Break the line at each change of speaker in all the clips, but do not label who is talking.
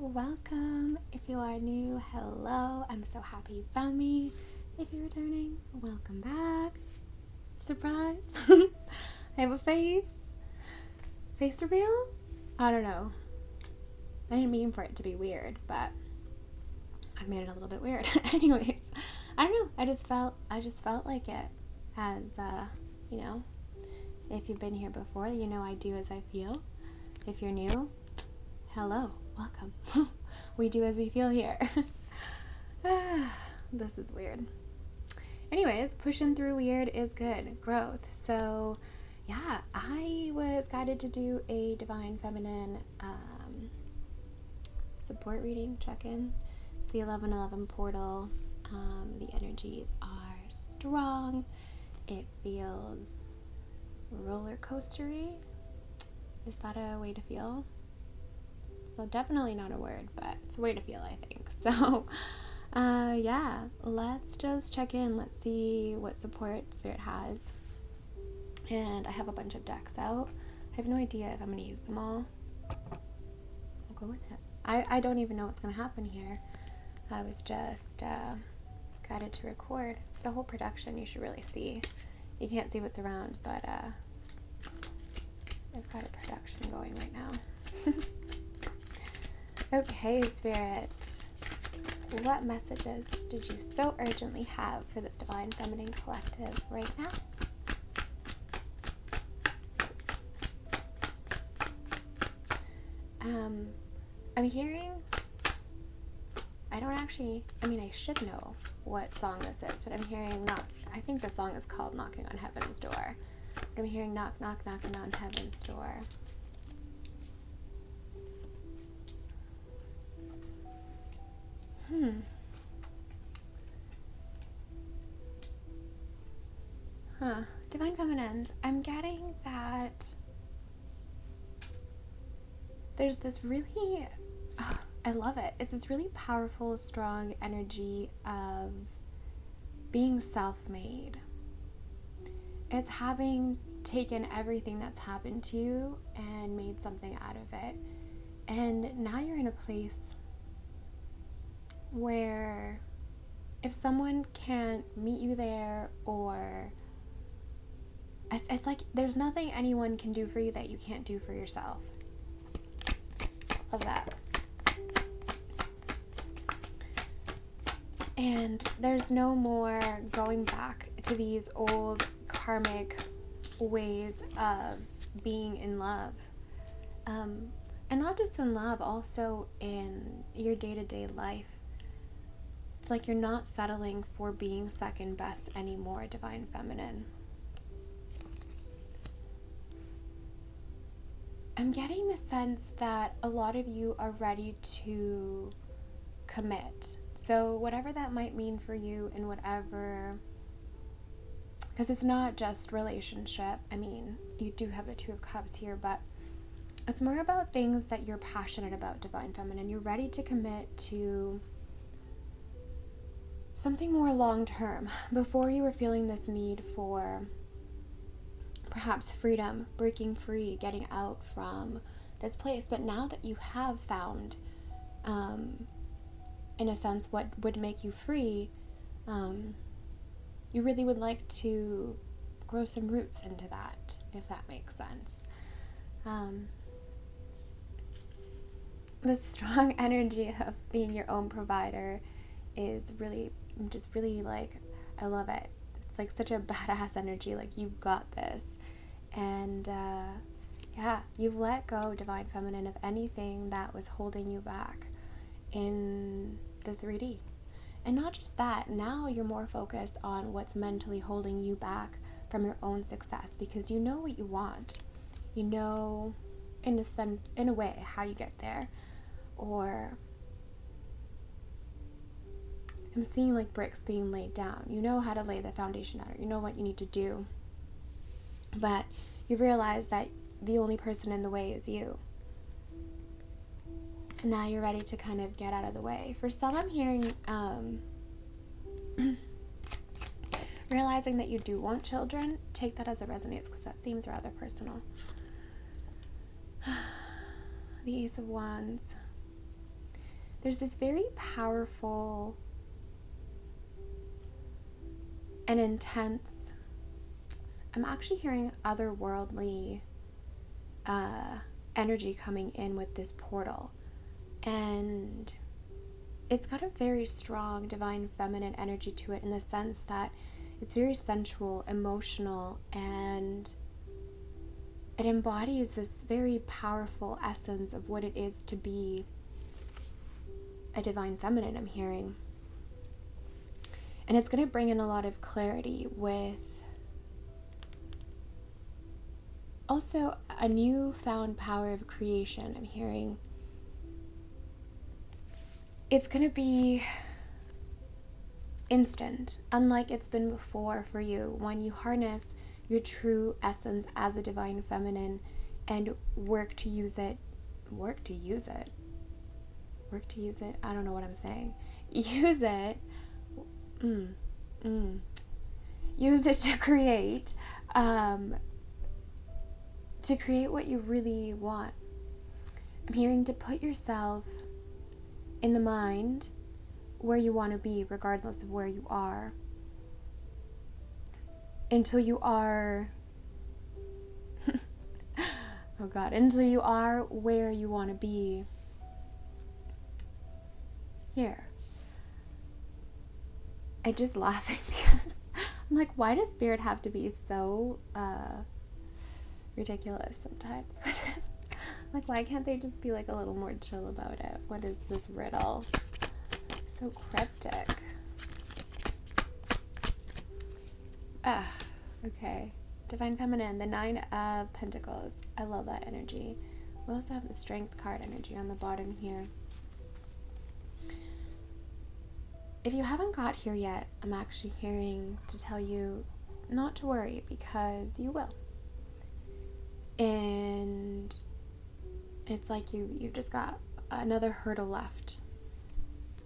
welcome. If you are new, hello. I'm so happy you found me. If you're returning, welcome back. Surprise. I have a face. Face reveal? I don't know. I didn't mean for it to be weird, but I made it a little bit weird. Anyways, I don't know. I just felt like it as, if you've been here before, I do as I feel. If you're new, hello. Welcome. We do as we feel here. This is weird. Anyways, pushing through weird is good. Growth. So, yeah, I was guided to do a Divine Feminine support reading check-in. It's the 1111 portal. The energies are strong. It feels roller coastery. Is that a way to feel? So definitely not a word, but it's a way to feel, I think. So, yeah, let's just check in. Let's see what support Spirit has. And I have a bunch of decks out. I have no idea if I'm going to use them all. I'll go with it. I don't even know what's going to happen here. I was just guided to record. It's a whole production you should really see. You can't see what's around, but I've got a production going right now. Okay, Spirit, what messages did you so urgently have for this Divine Feminine Collective right now? I'm hearing, I should know what song this is, but I'm hearing I think the song is called Knocking on Heaven's Door, but I'm hearing knock, knock, knocking on heaven's door. Divine Feminines, I'm getting that there's this really, I love it. It's this really powerful, strong energy of being self-made. It's having taken everything that's happened to you and made something out of it. And now you're in a place where if someone can't meet you there, or it's like there's nothing anyone can do for you that you can't do for yourself. Love that. And there's no more going back to these old karmic ways of being in love. And not just in love, also in your day-to-day life. It's like you're not settling for being second best anymore, Divine Feminine. I'm getting the sense that a lot of you are ready to commit. So whatever that might mean for you, and whatever, because it's not just relationship. I mean, you do have the Two of Cups here, but it's more about things that you're passionate about, Divine Feminine. You're ready to commit to something more long-term. Before, you were feeling this need for perhaps freedom, breaking free, getting out from this place. But now that you have found, in a sense, what would make you free, you really would like to grow some roots into that, if that makes sense. The strong energy of being your own provider is really, like, I love it. It's like such a badass energy, like you've got this. And yeah, you've let go, Divine Feminine, of anything that was holding you back in the 3D. And not just that, now you're more focused on what's mentally holding you back from your own success, because you know what you want. You know, in a way, how you get there. Or I'm seeing like bricks being laid down. You know how to lay the foundation down. You know what you need to do. But you realize that the only person in the way is you. And now you're ready to kind of get out of the way. For some, I'm hearing realizing that you do want children. Take that as it resonates, because that seems rather personal. The Ace of Wands. there's this very powerful and intense, I'm actually hearing otherworldly energy coming in with this portal. And it's got a very strong divine feminine energy to it, in the sense that it's very sensual, emotional, and it embodies this very powerful essence of what it is to be a divine feminine, I'm hearing. And it's going to bring in a lot of clarity with also a newfound power of creation, I'm hearing. It's going to be instant, unlike it's been before for you, when you harness your true essence as a divine feminine and work to use it. I don't know what I'm saying. Use it. Use it to create what you really want. I'm hearing to put yourself in the mind where you want to be, regardless of where you are, until you are until you are where you want to be. Here, I'm just laughing because I'm like, why does Spirit have to be so ridiculous sometimes with it? Like, why can't they just be like a little more chill about it? What is this riddle? So cryptic. Okay. Divine Feminine, the 9 of Pentacles. I love that energy. We also have the Strength card energy on the bottom here. If you haven't got here yet, I'm actually hearing to tell you not to worry, because you will. And it's like you've just got another hurdle left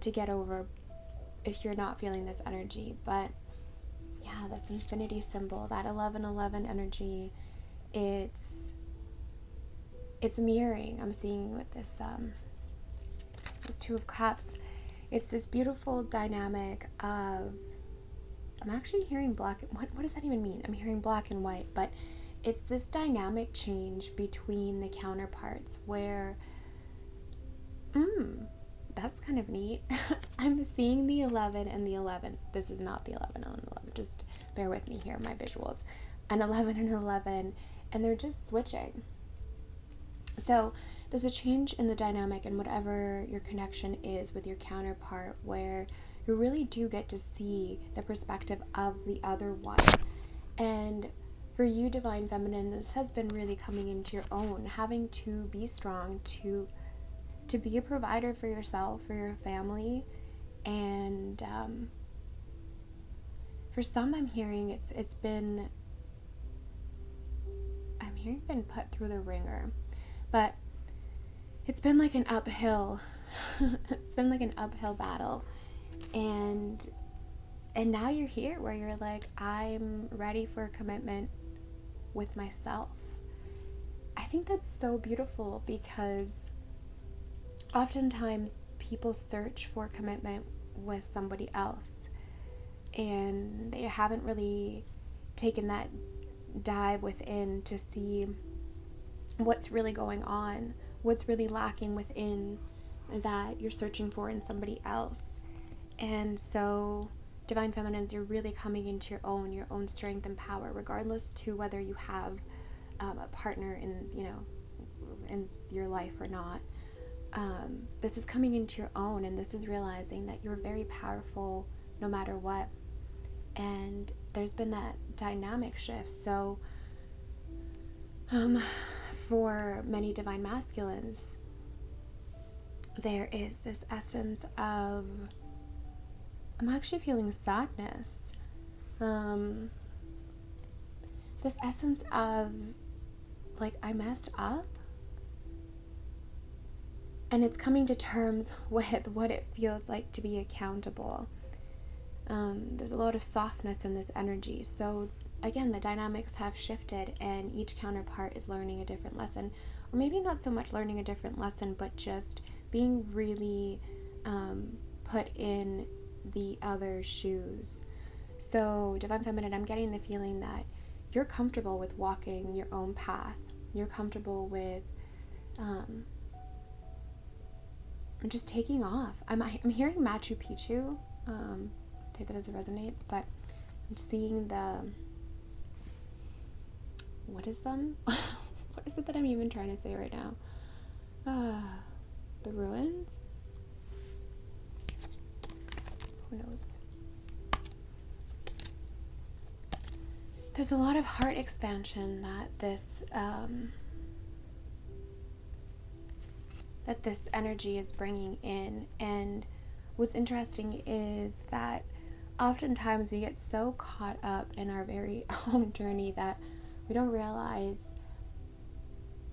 to get over if you're not feeling this energy. But yeah, this infinity symbol, that 1111 energy, it's mirroring. I'm seeing with this this 2 of Cups. It's this beautiful dynamic of, I'm actually hearing black. What does that even mean? I'm hearing black and white, but it's this dynamic change between the counterparts where, that's kind of neat. I'm seeing the 11 and the 11. This is not the 11 and 11. Just bear with me here, my visuals. An 11 and 11, and they're just switching. So there's a change in the dynamic and whatever your connection is with your counterpart, where you really do get to see the perspective of the other one. And for you, Divine Feminine, this has been really coming into your own, having to be strong, to be a provider for yourself, for your family. And for some, I'm hearing been put through the ringer. But it's been like an uphill, it's been like an uphill battle. And now you're here where you're like, I'm ready for a commitment with myself. I think that's so beautiful, because oftentimes people search for commitment with somebody else, and they haven't really taken that dive within to see what's really going on, what's really lacking within that you're searching for in somebody else. And so, Divine Feminines, you're really coming into your own strength and power, regardless to whether you have a partner in your life or not. This is coming into your own, and this is realizing that you're very powerful no matter what. And there's been that dynamic shift. So for many divine masculines, there is this essence of, I'm actually feeling sadness. This essence of, like, I messed up. And it's coming to terms with what it feels like to be accountable. There's a lot of softness in this energy. So again, the dynamics have shifted, and each counterpart is learning a different lesson. Or maybe not so much learning a different lesson, but just being really put in the other's shoes. So, Divine Feminine, I'm getting the feeling that you're comfortable with walking your own path. You're comfortable with just taking off. I'm hearing Machu Picchu. Take that as it resonates, but I'm seeing what is them? What is it that I'm even trying to say right now? The ruins? Who knows? There's a lot of heart expansion that this energy is bringing in. And what's interesting is that oftentimes we get so caught up in our very own journey that we don't realize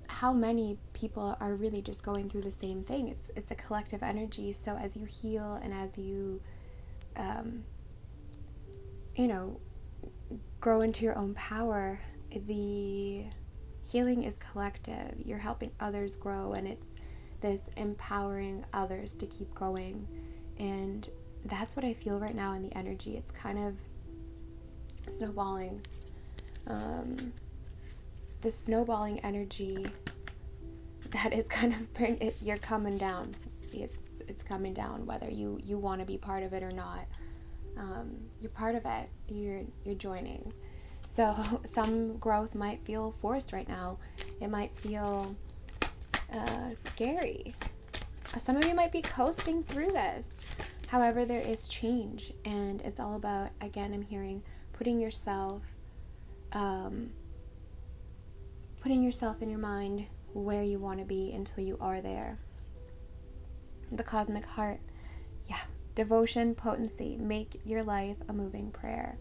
how many people are really just going through the same thing. It's a collective energy. So as you heal and as you grow into your own power, the healing is collective. You're helping others grow, and it's this empowering others to keep going. And that's what I feel right now in the energy. It's kind of snowballing. This snowballing energy that is kind of you're coming down. It's coming down, whether you want to be part of it or not. You're part of it. You're joining. So some growth might feel forced right now. It might feel scary. Some of you might be coasting through this. However, there is change, and it's all about, again, I'm hearing putting yourself in your mind where you want to be until you are there. The cosmic heart. Yeah. Devotion, potency. Make your life a moving prayer.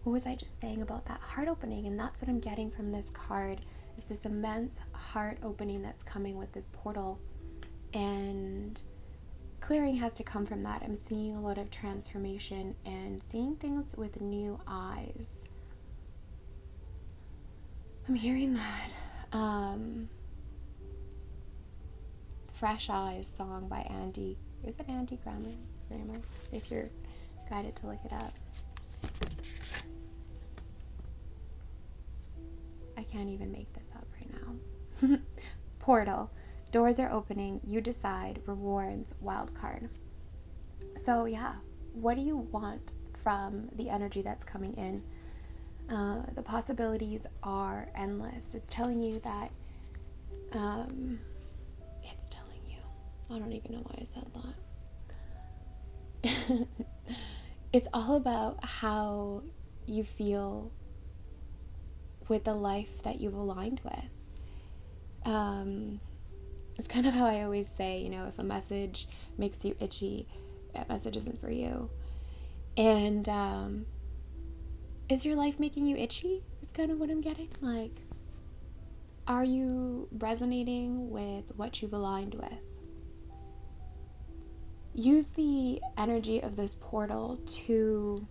What was I just saying about that heart opening? And that's what I'm getting from this card, is this immense heart opening that's coming with this portal. And clearing has to come from that. I'm seeing a lot of transformation and seeing things with new eyes. I'm hearing that Fresh Eyes song by Andy. Is it Andy Grammer? If you're guided to look it up. I can't even make this up right now. Portal. Doors are opening. You decide. Rewards. Wild card. So yeah, what do you want from the energy that's coming in? The possibilities are endless. It's telling you that it's telling you. I don't even know why I said that. It's all about how you feel with the life that you've aligned with. It's kind of how I always say, if a message makes you itchy, that message isn't for you. And is your life making you itchy? Is kind of what I'm getting. Like, are you resonating with what you've aligned with? Use the energy of this portal to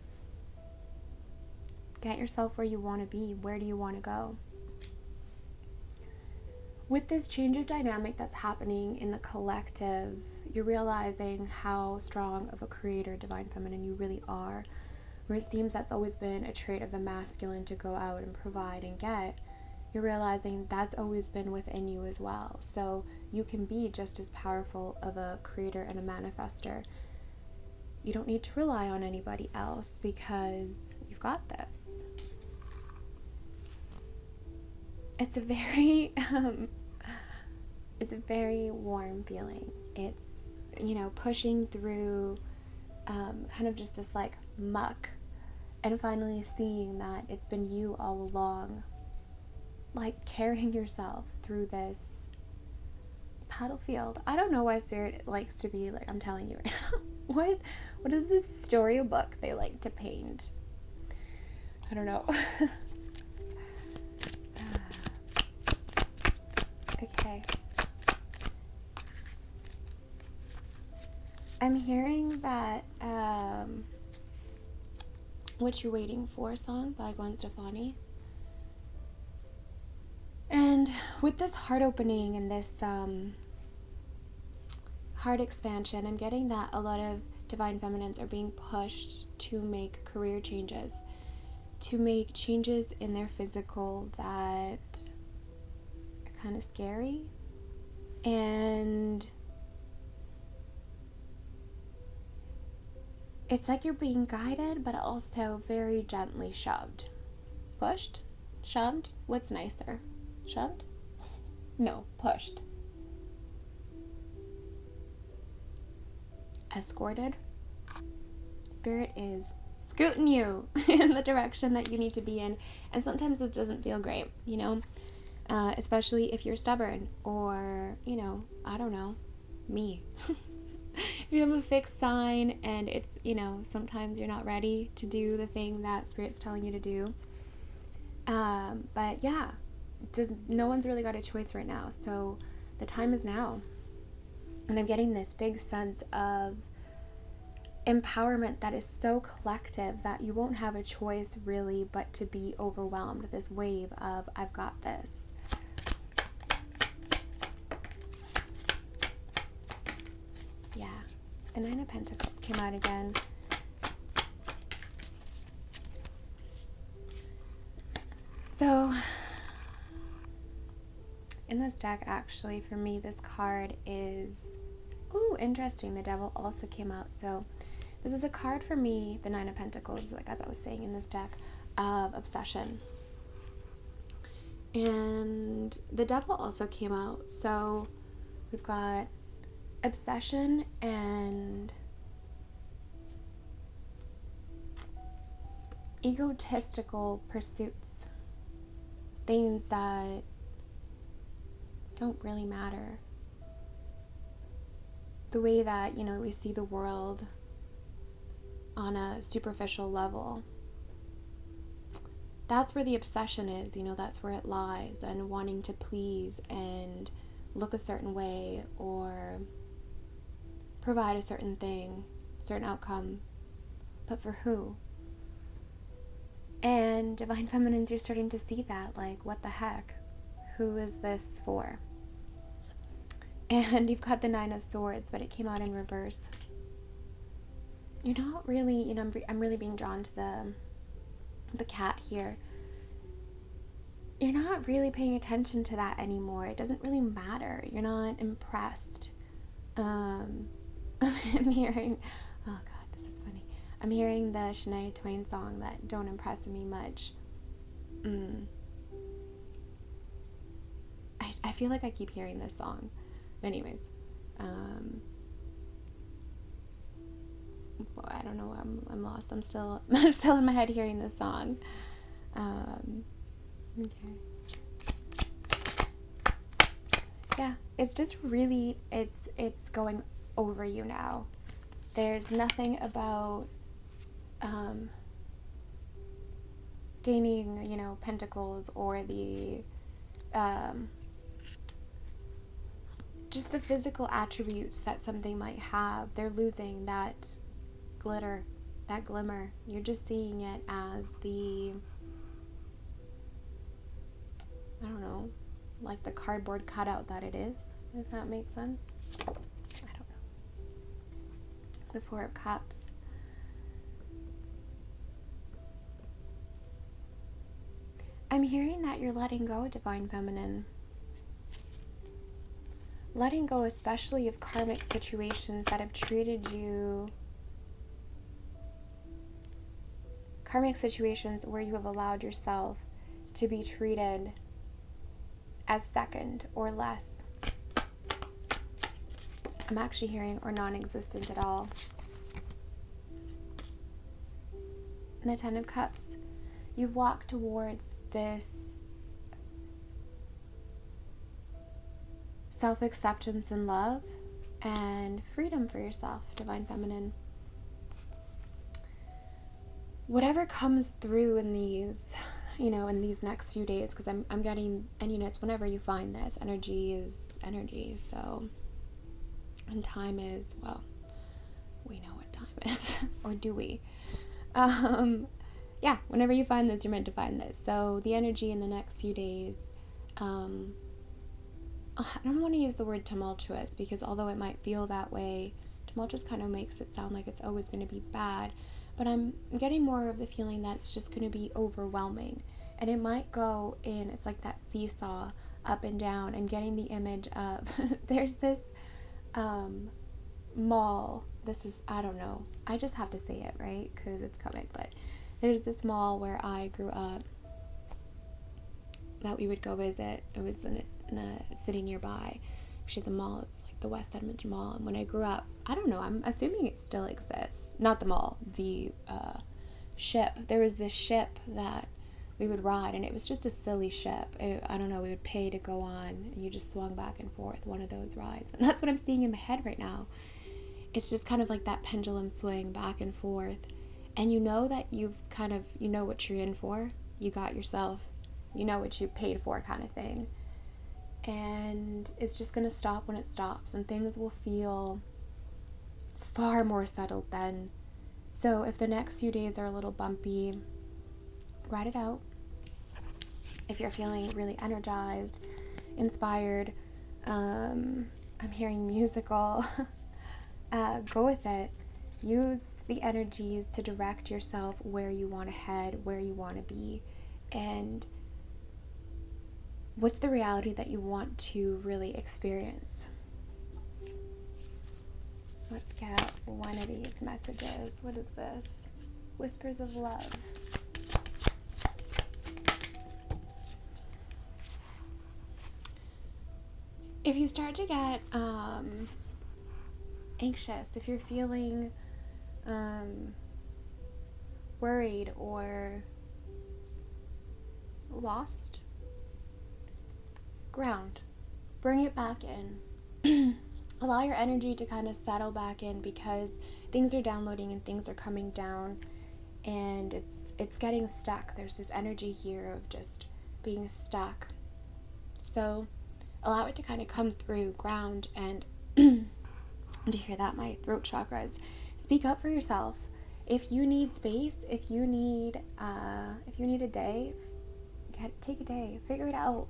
get yourself where you want to be. Where do you want to go? With this change of dynamic that's happening in the collective, you're realizing how strong of a creator, Divine Feminine, you really are. Where it seems that's always been a trait of the masculine to go out and provide and get, you're realizing that's always been within you as well. So you can be just as powerful of a creator and a manifester. You don't need to rely on anybody else because you've got this. It's a very warm feeling. It's, pushing through kind of just this like muck, and finally seeing that it's been you all along, like carrying yourself through this battlefield. I don't know why Spirit likes to be like, I'm telling you right now. What is this storybook they like to paint? I don't know. Okay. I'm hearing that What You're Waiting For song by Gwen Stefani. And with this heart opening and this card expansion, I'm getting that a lot of divine feminines are being pushed to make career changes, to make changes in their physical that are kind of scary. And it's like you're being guided, but also very gently shoved. Pushed? Shoved? What's nicer? Shoved? No, pushed. Escorted. Spirit is scooting you in the direction that you need to be in. And sometimes this doesn't feel great, you know? Especially if you're stubborn or, you know, I don't know, me. If you have a fixed sign and it's, you know, sometimes you're not ready to do the thing that Spirit's telling you to do. But yeah, no one's really got a choice right now. So the time is now. And I'm getting this big sense of empowerment that is so collective that you won't have a choice really but to be overwhelmed. This wave of, I've got this. Yeah. The Nine of Pentacles came out again. So in this deck, actually, for me, this card is, ooh, interesting. The Devil also came out. So this is a card for me, the Nine of Pentacles, like as I was saying in this deck, of obsession. And the Devil also came out. So we've got obsession and egotistical pursuits. Things that don't really matter. The way that, you know, we see the world on a superficial level. That's where the obsession is, you know, that's where it lies, and wanting to please and look a certain way or provide a certain thing, certain outcome. But for who? And Divine Feminines, you're starting to see that, like, what the heck? Who is this for? And you've got the Nine of Swords, but it came out in reverse. You're not really, you know, I'm really being drawn to the cat here. You're not really paying attention to that anymore. It doesn't really matter. You're not impressed. I'm hearing, oh God, this is funny. I'm hearing the Shania Twain song that don't impress me much. I feel like I keep hearing this song. Anyways, I don't know. I'm lost. I'm still in my head hearing this song. Okay. Yeah, it's just really, it's going over you now. There's nothing about gaining, you know, pentacles or the just the physical attributes that something might have. They're losing that glitter, that glimmer. You're just seeing it as the, I don't know, like the cardboard cutout that it is, if that makes sense. I don't know. The Four of Cups. I'm hearing that you're letting go, Divine Feminine. Letting go, especially of karmic situations that have treated you, karmic situations where you have allowed yourself to be treated as second or less. I'm actually hearing or non-existent at all. And the Ten of Cups. You've walked towards this self-acceptance and love and freedom for yourself, Divine Feminine. Whatever comes through in these, you know, in these next few days, because I'm getting, and you know, it's whenever you find this, energy is energy, so, and time is, well, we know what time is, or do we? Yeah, whenever you find this, you're meant to find this. So the energy in the next few days, I don't want to use the word tumultuous, because although it might feel that way, tumultuous kind of makes it sound like it's always going to be bad. But I'm getting more of the feeling that it's just going to be overwhelming. And it might go in, it's like that seesaw, up and down. I'm getting the image of, there's this mall. This is, I don't know. I just have to say it, right? Because it's coming. But there's this mall where I grew up that we would go visit. It was in a city nearby. Actually, the mall is like the West Edmonton Mall. And when I grew up, I don't know, I'm assuming it still exists. Not the mall, the ship. There was this ship that we would ride, and it was just a silly ship. I don't know, we would pay to go on, and you just swung back and forth, one of those rides. And that's what I'm seeing in my head right now. It's just kind of like that pendulum swing back and forth. And you know that you've kind of, you know what you're in for. You got yourself, you know what you paid for, kind of thing. And it's just going to stop when it stops, and things will feel far more settled then. So if the next few days are a little bumpy, write it out. If you're feeling really energized, inspired, I'm hearing musical, go with it. Use the energies to direct yourself where you want to head, where you want to be, and what's the reality that you want to really experience. Let's get one of these messages. What is this? Whispers of love. If you start to get anxious, if you're feeling worried or lost, ground. Bring it back in. Allow your energy to kind of settle back in, because things are downloading and things are coming down, and it's getting stuck. There's this energy here of just being stuck. So allow it to kind of come through, ground, and to hear that, my throat chakras. Speak up for yourself. If you need space, if you need a day, take a day. Figure it out.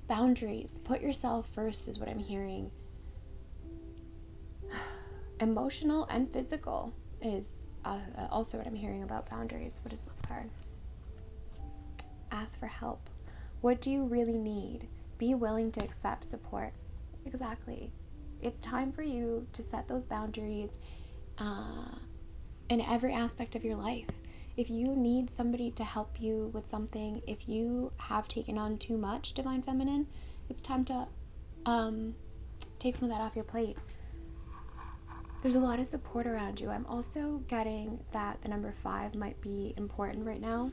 Boundaries. Put yourself first is what I'm hearing. Emotional and physical is also what I'm hearing about boundaries. What is this card? Ask for help. What do you really need? Be willing to accept support. Exactly. It's time for you to set those boundaries in every aspect of your life. If you need somebody to help you with something, if you have taken on too much, Divine Feminine, it's time to take some of that off your plate. There's a lot of support around you. I'm also getting that the number 5 might be important right now,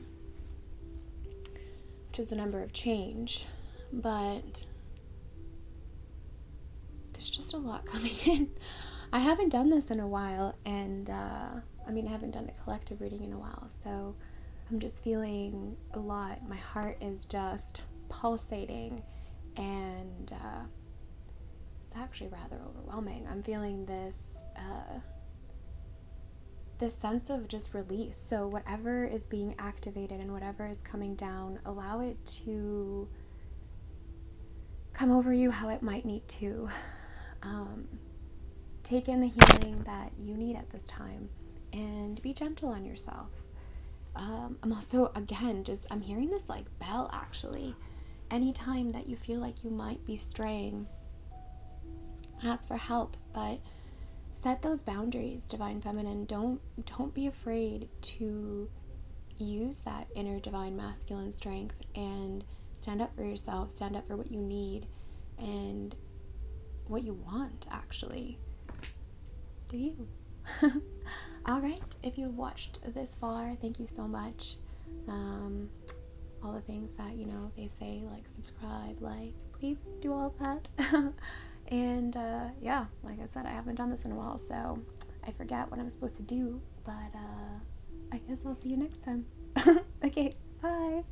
which is the number of change, but there's just a lot coming in. I haven't done this in a while, and I haven't done a collective reading in a while, so I'm just feeling a lot. My heart is just pulsating, and it's actually rather overwhelming. I'm feeling this sense of just release. So whatever is being activated and whatever is coming down, allow it to come over you how it might need to. Take in the healing that you need at this time, and be gentle on yourself. I'm also, again, I'm hearing this like bell, actually. Anytime that you feel like you might be straying, ask for help, but set those boundaries, Divine Feminine. Don't be afraid to use that inner Divine Masculine strength and stand up for yourself, stand up for what you need and what you want, actually. Do you? All right, if you've watched this far, thank you so much. All the things that, they say, like subscribe, please do all that. And yeah, like I said, I haven't done this in a while, so I forget what I'm supposed to do, but I guess I'll see you next time. Okay, bye.